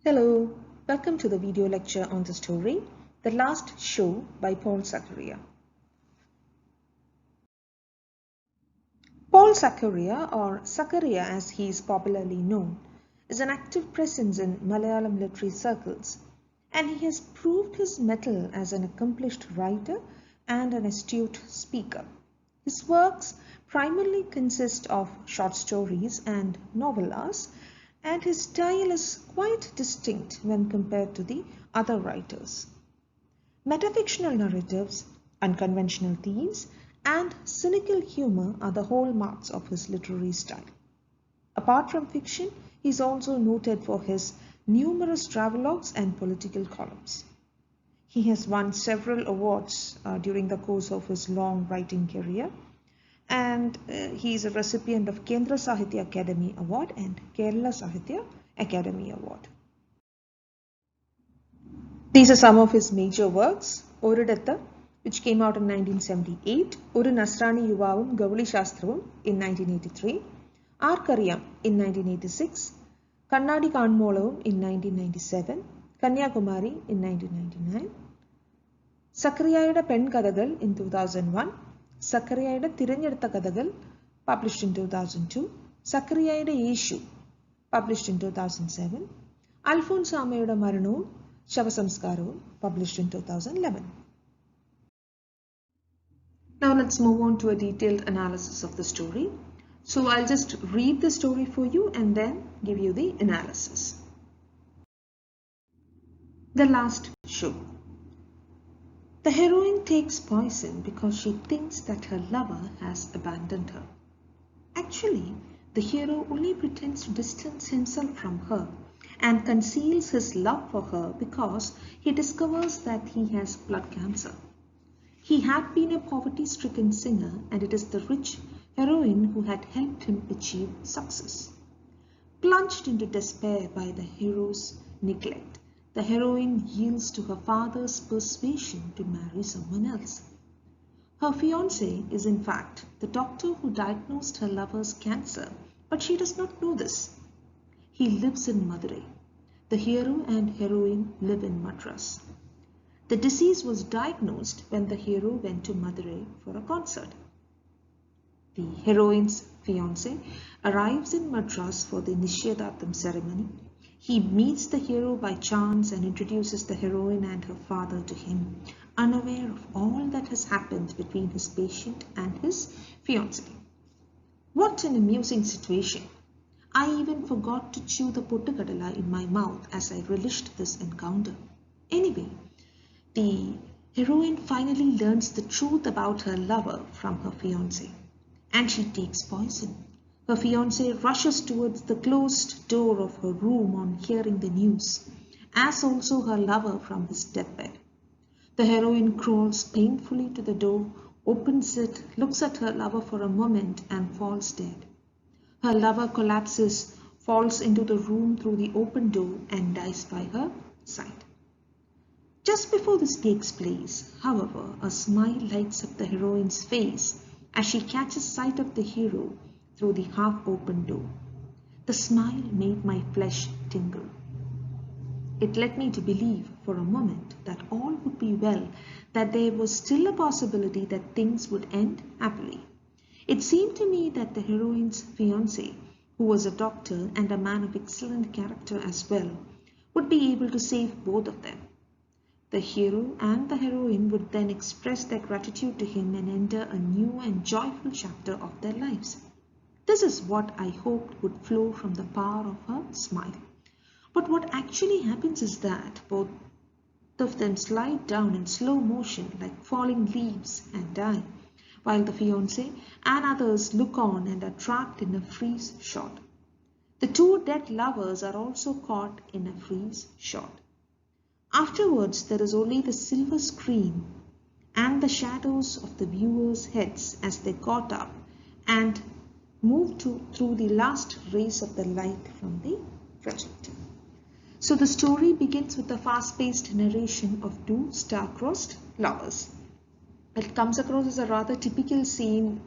Hello, welcome to the video lecture on the story, The Last Show by Paul Zacharia. Paul Zacharia, or Zacharia as he is popularly known, is an active presence in Malayalam literary circles, and he has proved his mettle as an accomplished writer and an astute speaker. His works primarily consist of short stories and novellas, and his style is quite distinct when compared to the other writers. Metafictional narratives, unconventional themes, and cynical humor are the hallmarks of his literary style. Apart from fiction, he is also noted for his numerous travelogues and political columns. He has won several awards during the course of his long writing career, and he is a recipient of Kendra Sahitya Academy Award and Kerala Sahitya Academy Award. These are some of his major works. Oridatta, which came out in 1978, Oru Nasrani Yuvavum Gauli Shastravum in 1983, Arkariyam in 1986, Kannadi Kanmolavum in 1997, Kanyakumari in 1999, Zakariyayude Pen Kadagal in 2001, Zakariyayude Thiranjedutha Kadagal published in 2002, Zakariyayude Yeshu published in 2007, Alphonse Amayude Maranavum Shavasamskaravum published in 2011. Now let's move on to a detailed analysis of the story. So I'll just read the story for you and then give you the analysis. The Last Show. The heroine takes poison because she thinks that her lover has abandoned her. Actually, the hero only pretends to distance himself from her and conceals his love for her because he discovers that he has blood cancer. He had been a poverty-stricken singer, and it is the rich heroine who had helped him achieve success. Plunged into despair by the hero's neglect, the heroine yields to her father's persuasion to marry someone else. Her fiancé is in fact the doctor who diagnosed her lover's cancer, but she does not know this. He lives in Madurai. The hero and heroine live in Madras. The disease was diagnosed when the hero went to Madurai for a concert. The heroine's fiancé arrives in Madras for the Nishyadatam ceremony. He meets the hero by chance and introduces the heroine and her father to him, unaware of all that has happened between his patient and his fiancée. What an amusing situation! I even forgot to chew the pottukadala in my mouth as I relished this encounter. Anyway, the heroine finally learns the truth about her lover from her fiancé, and she takes poison. Her fiancé rushes towards the closed door of her room on hearing the news, as also her lover from his deathbed. The heroine crawls painfully to the door, opens it, looks at her lover for a moment, and falls dead. Her lover collapses, falls into the room through the open door, and dies by her side. Just before this takes place, however, a smile lights up the heroine's face as she catches sight of the hero through the half-open door. The smile made my flesh tingle. It led me to believe for a moment that all would be well, that there was still a possibility that things would end happily. It seemed to me that the heroine's fiancé, who was a doctor and a man of excellent character as well, would be able to save both of them. The hero and the heroine would then express their gratitude to him and enter a new and joyful chapter of their lives. This is what I hoped would flow from the power of her smile. But what actually happens is that both of them slide down in slow motion like falling leaves and die, while the fiancé and others look on and are trapped in a freeze shot. The two dead lovers are also caught in a freeze shot. Afterwards, there is only the silver screen and the shadows of the viewers' heads as they got up and moved through the last rays of the light from the projector. So the story begins with a fast-paced narration of two star-crossed lovers. It comes across as a rather typical scene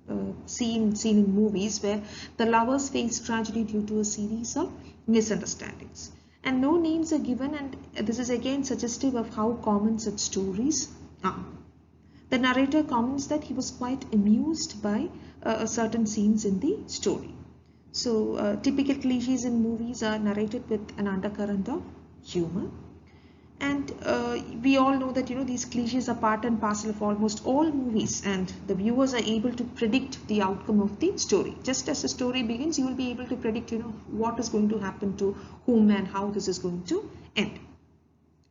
in movies where the lovers face tragedy due to a series of misunderstandings. and no names are given, and this is again suggestive of how common such stories are. The narrator comments that he was quite amused by certain scenes in the story. So typical cliches in movies are narrated with an undercurrent of humor. And we all know that these cliches are part and parcel of almost all movies, and the viewers are able to predict the outcome of the story. Just as the story begins, you will be able to predict what is going to happen to whom and how this is going to end.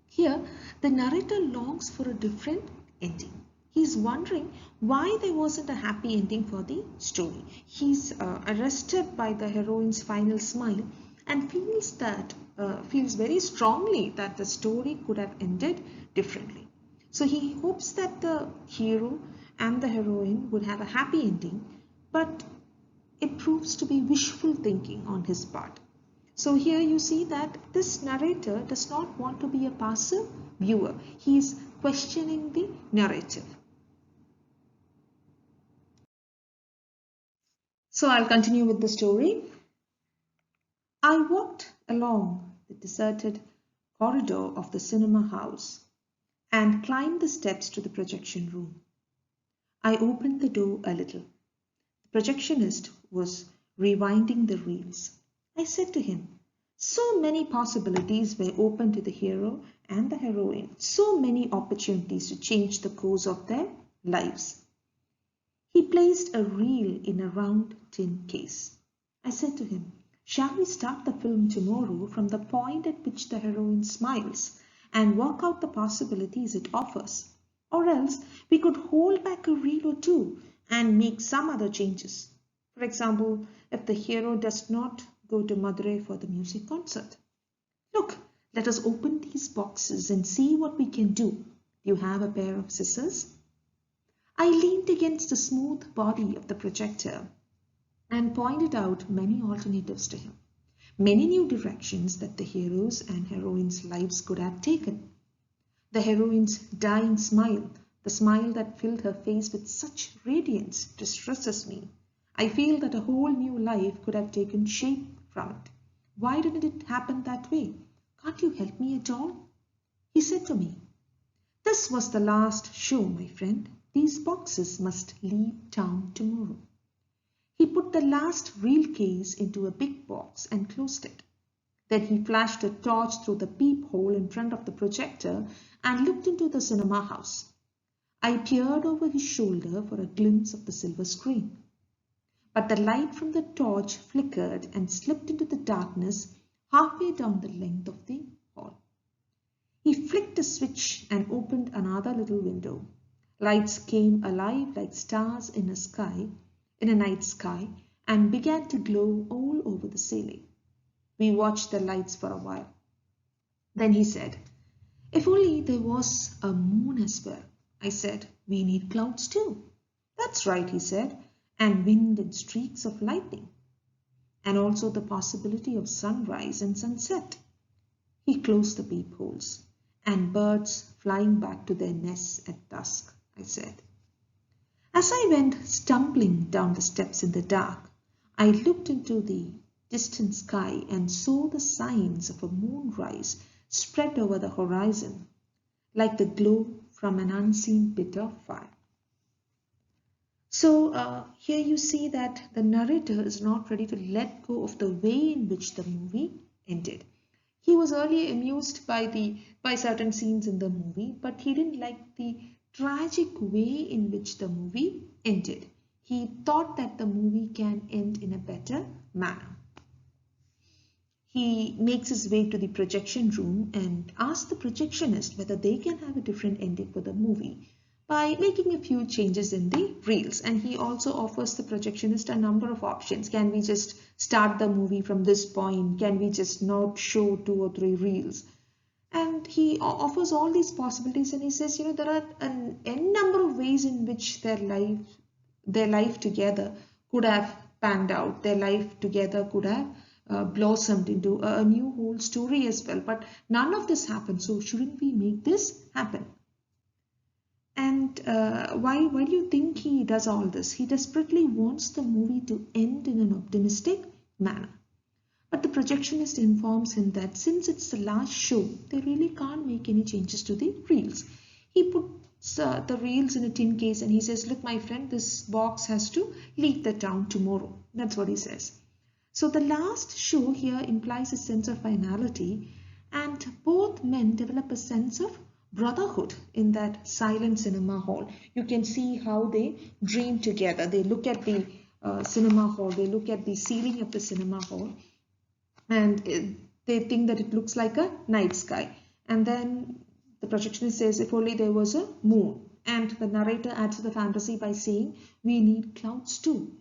Here, the narrator longs for a different ending. He's wondering why there wasn't a happy ending for the story. He's arrested by the heroine's final smile and feels very strongly that the story could have ended differently. So he hopes that the hero and the heroine would have a happy ending, but it proves to be wishful thinking on his part. So here you see that this narrator does not want to be a passive viewer. He is questioning the narrative. So I'll continue with the story. I walked along the deserted corridor of the cinema house and climbed the steps to the projection room. I opened the door a little. The projectionist was rewinding the reels. I said to him, so many possibilities were open to the hero and the heroine, so many opportunities to change the course of their lives. He placed a reel in a round tin case. I said to him, shall we start the film tomorrow from the point at which the heroine smiles and work out the possibilities it offers? Or else we could hold back a reel or two and make some other changes. For example, if the hero does not go to Madurai for the music concert. Look, let us open these boxes and see what we can do. Do you have a pair of scissors? I leaned against the smooth body of the projector and pointed out many alternatives to him, many new directions that the heroes and heroines' lives could have taken. The heroine's dying smile, the smile that filled her face with such radiance, distresses me. I feel that a whole new life could have taken shape from it. Why didn't it happen that way? Can't you help me at all? He said to me, this was the last show, my friend. These boxes must leave town tomorrow. He put the last reel case into a big box and closed it. Then he flashed a torch through the peephole in front of the projector and looked into the cinema house. I peered over his shoulder for a glimpse of the silver screen. But the light from the torch flickered and slipped into the darkness halfway down the length of the hall. He flicked a switch and opened another little window. Lights came alive like stars in a night sky, and began to glow all over the ceiling. We watched the lights for a while. Then he said, if only there was a moon as well. I said, we need clouds too. That's right, he said, and wind and streaks of lightning, and also the possibility of sunrise and sunset. He closed the peepholes, and birds flying back to their nests at dusk, I said. As I went stumbling down the steps in the dark, I looked into the distant sky and saw the signs of a moonrise spread over the horizon, like the glow from an unseen bit of fire. So here you see that the narrator is not ready to let go of the way in which the movie ended. He was earlier amused by certain scenes in the movie, but he didn't like the tragic way in which the movie ended. He thought that the movie can end in a better manner. He makes his way to the projection room and asks the projectionist whether they can have a different ending for the movie by making a few changes in the reels. And he also offers the projectionist a number of options. Can we just start the movie from this point? Can we just not show 2 or 3 reels? And he offers all these possibilities, and he says, there are an n number of ways in which their life together could have panned out. Their life together could have blossomed into a new whole story as well. But none of this happened. So shouldn't we make this happen? And why do you think he does all this? He desperately wants the movie to end in an optimistic manner. But the projectionist informs him that since it's the last show, they really can't make any changes to the reels. He puts the reels in a tin case and he says, look, my friend, this box has to leave the town tomorrow. That's what he says. So the last show here implies a sense of finality, and both men develop a sense of brotherhood in that silent cinema hall. You can see how they dream together. They look at the cinema hall, they look at the ceiling of the cinema hall, and they think that it looks like a night sky. And then the projectionist says, if only there was a moon. And the narrator adds to the fantasy by saying, we need clouds too.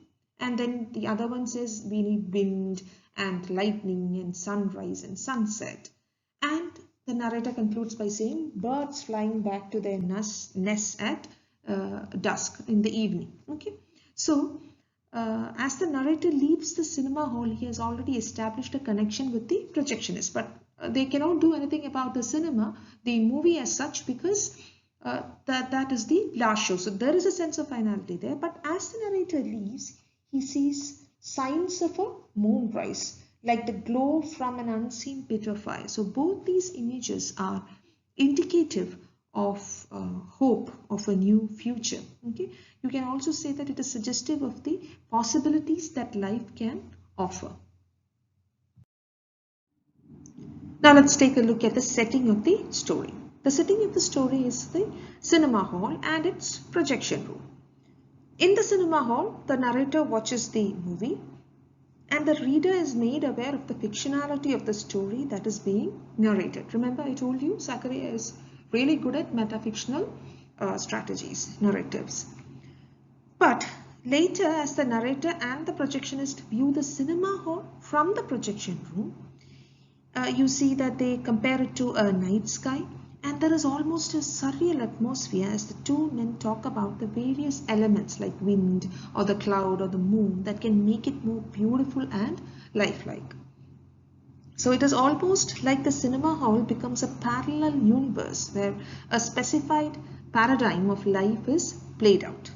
And then the other one says, we need wind and lightning and sunrise and sunset. And the narrator concludes by saying, birds flying back to their nests at dusk in the evening. Okay, so as the narrator leaves the cinema hall, he has already established a connection with the projectionist, but they cannot do anything about the cinema, the movie as such, because that is the last show. So there is a sense of finality there, but as the narrator leaves, he sees signs of a moonrise, like the glow from an unseen pit of fire. So both these images are indicative of hope of a new future. Okay, you can also say that it is suggestive of the possibilities that life can offer. Now let's take a look at the setting of the story. The setting of the story is the cinema hall and its projection room. In the cinema hall, the narrator watches the movie and the reader is made aware of the fictionality of the story that is being narrated. Remember, I told you Zacharia is really good at metafictional strategies, narratives. But later, as the narrator and the projectionist view the cinema hall from the projection room, you see that they compare it to a night sky, and there is almost a surreal atmosphere as the two men talk about the various elements like wind or the cloud or the moon that can make it more beautiful and lifelike. So it is almost like the cinema hall becomes a parallel universe where a specified paradigm of life is played out.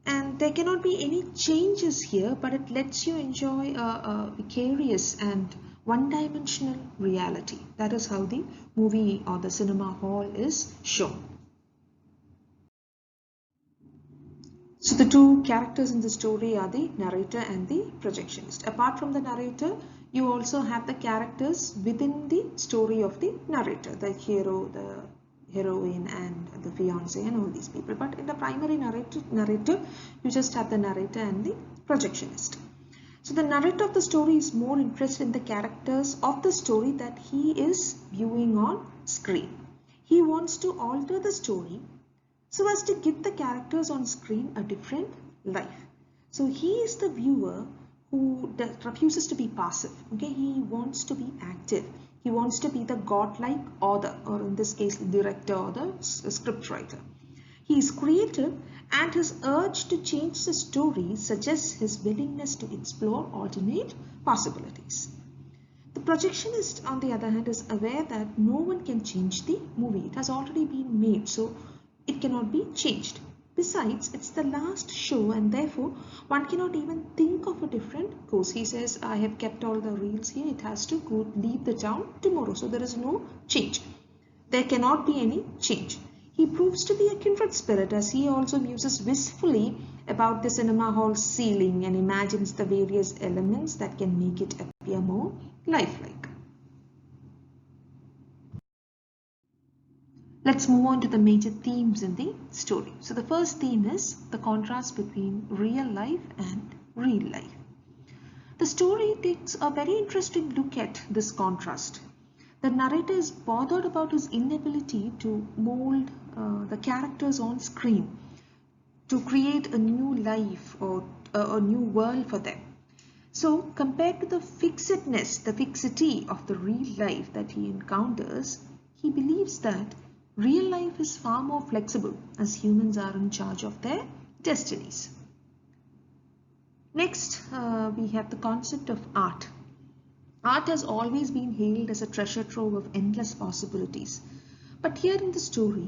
And there cannot be any changes here, but it lets you enjoy a vicarious and one-dimensional reality. That is how the movie or the cinema hall is shown. So the two characters in the story are the narrator and the projectionist. Apart from the narrator, you also have the characters within the story of the narrator, the hero, the heroine and the fiance and all these people. But in the primary narrator, you just have the narrator and the projectionist. So the narrator of the story is more interested in the characters of the story that he is viewing on screen. He wants to alter the story so as to give the characters on screen a different life. So he is the viewer who refuses to be passive. Okay, he wants to be active. He wants to be the godlike author, or in this case, the director or the scriptwriter. He is creative, and his urge to change the story suggests his willingness to explore alternate possibilities. The projectionist, on the other hand, is aware that no one can change the movie. It has already been made, so it cannot be changed. Besides, it's the last show and therefore one cannot even think of a different course. He says, I have kept all the reels here. It has to go leave the town tomorrow. So there is no change. There cannot be any change. He proves to be a kindred spirit as he also muses wistfully about the cinema hall ceiling and imagines the various elements that can make it appear more lifelike. Let's move on to the major themes in the story. So the first theme is the contrast between real life and real life. The story takes a very interesting look at this contrast. The narrator is bothered about his inability to mold the characters on screen to create a new life or a new world for them. So compared to the fixedness, the fixity of the real life that he encounters, he believes that real life is far more flexible as humans are in charge of their destinies. Next, we have the concept of art. Art has always been hailed as a treasure trove of endless possibilities. But here in the story,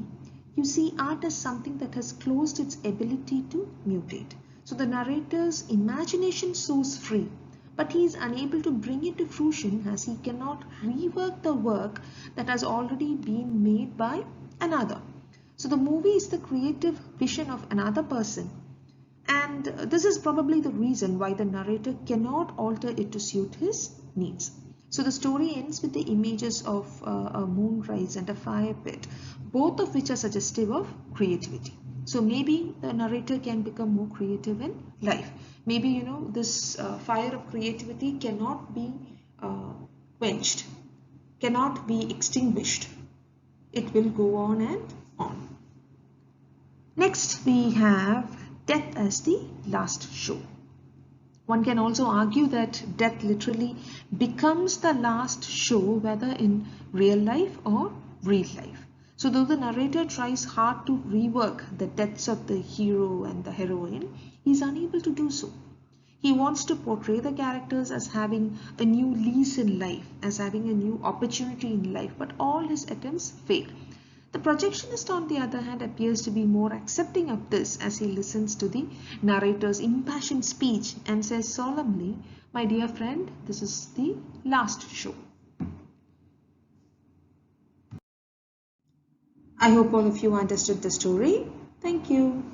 you see art as something that has closed its ability to mutate. So the narrator's imagination soars free, but he is unable to bring it to fruition as he cannot rework the work that has already been made by another. So the movie is the creative vision of another person, and this is probably the reason why the narrator cannot alter it to suit his needs. So the story ends with the images of a moonrise and a fire pit, both of which are suggestive of creativity. So maybe the narrator can become more creative in life. Maybe, this fire of creativity cannot be quenched, cannot be extinguished. It will go on and on. Next, we have death as the last show. One can also argue that death literally becomes the last show, whether in real life or real life. So though the narrator tries hard to rework the deaths of the hero and the heroine, he is unable to do so. He wants to portray the characters as having a new lease in life, as having a new opportunity in life, but all his attempts fail. The projectionist, on the other hand, appears to be more accepting of this as he listens to the narrator's impassioned speech and says solemnly, "My dear friend, this is the last show." I hope all of you understood the story. Thank you.